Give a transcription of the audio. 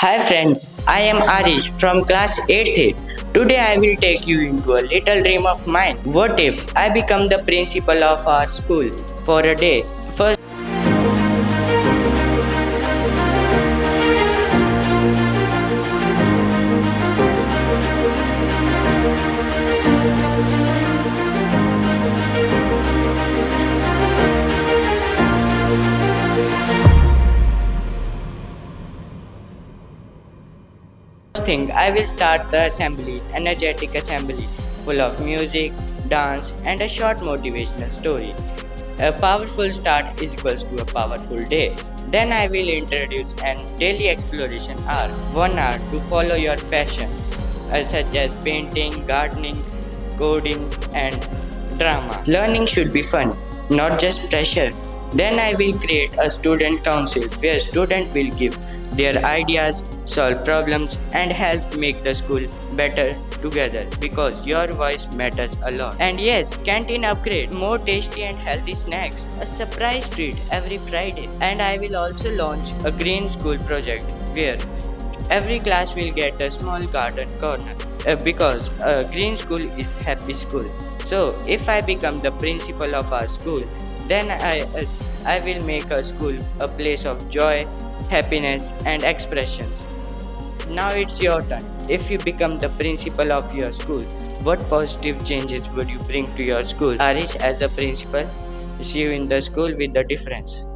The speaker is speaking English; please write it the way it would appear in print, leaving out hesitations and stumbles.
Hi friends, I am Aarish from class 8th. Today I will take you into a little dream of mine. What if I become the principal of our school for a day? First thing, I will start the assembly, energetic assembly, full of music, dance, and a short motivational story. A powerful start is equals to a powerful day. Then I will introduce an daily exploration hour, 1 hour to follow your passion, such as painting, gardening, coding, and drama. Learning should be fun, not just pressure. Then I will create a student council where students will give their ideas, solve problems, and help make the school better together because your voice matters a lot. And yes, canteen upgrade, more tasty and healthy snacks, a surprise treat every Friday. And I will also launch a green school project where every class will get a small garden corner because a green school is happy school. So if I become the principal of our school, then I will make a school a place of joy, happiness, and expressions. Now it's your turn. If you become the principal of your school, what positive changes would you bring to your school? Arish, as a principal, see you in the school with the difference.